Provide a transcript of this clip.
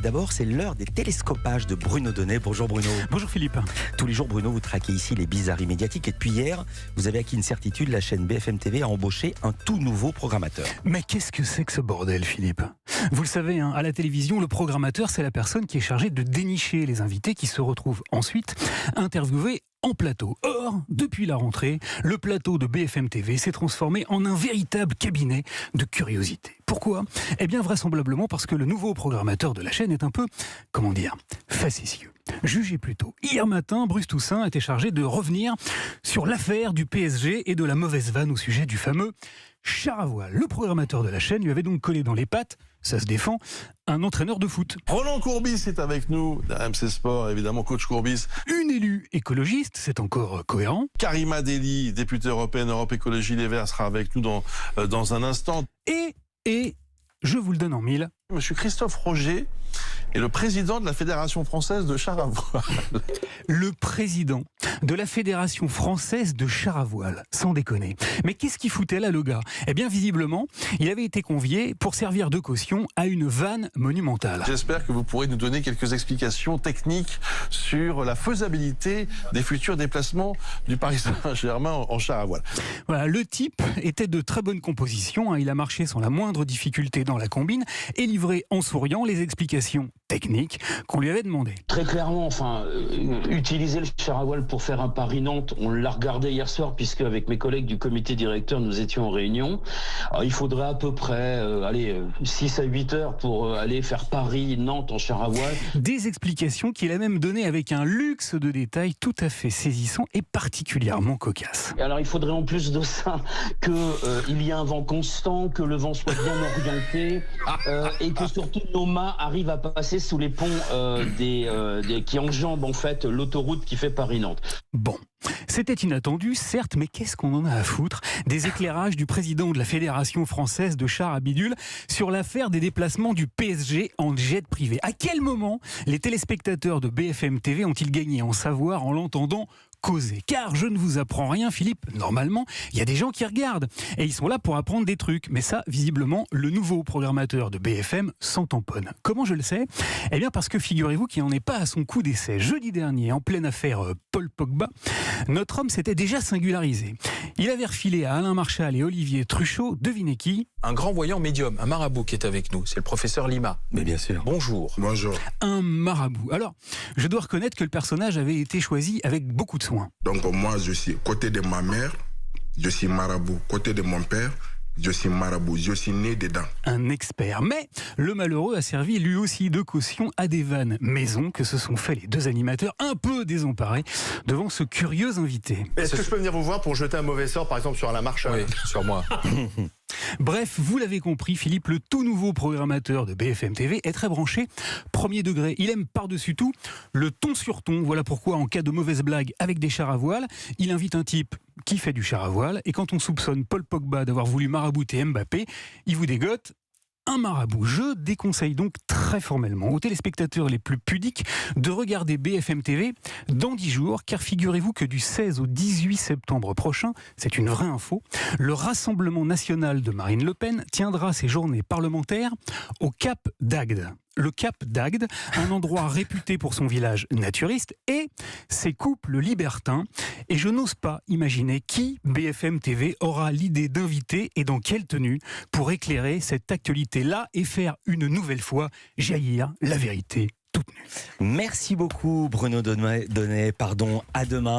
D'abord, c'est l'heure des télescopages de Bruno Donnet. Bonjour Bruno. Bonjour Philippe. Tous les jours, Bruno, vous traquez ici les bizarreries médiatiques. Et depuis hier, vous avez acquis une certitude, la chaîne BFM TV a embauché un tout nouveau programmateur. Mais qu'est-ce que c'est que ce bordel, Philippe ? Vous le savez, à la télévision, le programmateur, c'est la personne qui est chargée de dénicher les invités qui se retrouvent ensuite interviewés en plateau. Or, depuis la rentrée, le plateau de BFM TV s'est transformé en un véritable cabinet de curiosité. Pourquoi ? Eh bien, vraisemblablement parce que le nouveau programmateur de la chaîne est un peu, facétieux. Jugez plutôt. Hier matin, Bruce Toussaint était chargé de revenir sur l'affaire du PSG et de la mauvaise vanne au sujet du fameux char à voile. Le programmateur de la chaîne lui avait donc collé dans les pattes, ça se défend, un entraîneur de foot. Roland Courbis est avec nous, d'RMC Sport, évidemment, coach Courbis. Une élue écologiste, c'est encore cohérent. Karima Delli, députée européenne Europe Écologie Les Verts, sera avec nous dans un instant. Et, je vous le donne en mille. Monsieur Christophe Roger est le président de la Fédération française de char à voile. Le président de la Fédération française de char à voile, sans déconner. Mais qu'est-ce qu'il foutait là, le gars ? Eh bien, visiblement, il avait été convié pour servir de caution à une vanne monumentale. J'espère que vous pourrez nous donner quelques explications techniques sur la faisabilité des futurs déplacements du Paris Saint-Germain en char à voile. Voilà, le type était de très bonne composition, il a marché sans la moindre difficulté dans la combine et livré en souriant les explications techniques qu'on lui avait demandées. Très clairement, utiliser le char à voile pour faire un Paris-Nantes, on l'a regardé hier soir puisque avec mes collègues du comité directeur, nous étions en réunion. Alors, il faudrait à peu près 6 à 8 heures pour aller faire Paris-Nantes en char à voile. Des explications qu'il a même données avec un luxe de détails tout à fait saisissant et particulièrement cocasse. Alors il faudrait en plus de ça qu'il y ait un vent constant, que le vent soit bien orienté et que surtout nos mâts arrivent à passer sous les ponts qui enjambent en fait l'autoroute qui fait Paris-Nantes. Bon, c'était inattendu, certes, mais qu'est-ce qu'on en a à foutre des éclairages du président de la Fédération française de char à bidule sur l'affaire des déplacements du PSG en jet privé ? À quel moment les téléspectateurs de BFM TV ont-ils gagné en savoir en l'entendant causer ? Car je ne vous apprends rien, Philippe, normalement, il y a des gens qui regardent et ils sont là pour apprendre des trucs. Mais ça, visiblement, le nouveau programmateur de BFM s'en tamponne. Comment je le sais ? Eh bien parce que figurez-vous qu'il n'en est pas à son coup d'essai. Jeudi dernier, en pleine affaire Paul Pogba, notre homme s'était déjà singularisé. Il avait refilé à Alain Marchal et Olivier Truchot, devinez qui ? Un grand voyant médium, un marabout qui est avec nous, c'est le professeur Lima. Mais bien sûr. Bonjour. Bonjour. Un marabout. Alors, je dois reconnaître que le personnage avait été choisi avec beaucoup de soin. Donc moi, je suis côté de ma mère, je suis marabout. Côté de mon père, je suis marabout. Je suis né dedans. Un expert. Mais le malheureux a servi lui aussi de caution à des vannes maison que se sont fait les deux animateurs un peu désemparés devant ce curieux invité. Est-ce que je peux venir vous voir pour jeter un mauvais sort, par exemple, sur Alain Marchal ? Oui, sur moi. Bref, vous l'avez compris, Philippe, le tout nouveau programmateur de BFM TV est très branché, premier degré. Il aime par-dessus tout le ton sur ton. Voilà pourquoi, en cas de mauvaise blague avec des chars à voile, il invite un type qui fait du char à voile. Et quand on soupçonne Paul Pogba d'avoir voulu marabouter Mbappé, il vous dégote un marabout. Je déconseille donc très formellement aux téléspectateurs les plus pudiques de regarder BFM TV dans 10 jours, car figurez-vous que du 16 au 18 septembre prochain, c'est une vraie info, le Rassemblement national de Marine Le Pen tiendra ses journées parlementaires au Cap d'Agde. Le Cap d'Agde, un endroit réputé pour son village naturiste et ses couples libertins. Et je n'ose pas imaginer qui BFM TV aura l'idée d'inviter et dans quelle tenue pour éclairer cette actualité-là et faire une nouvelle fois jaillir la vérité toute nue. Merci beaucoup Bruno Donnet. À demain.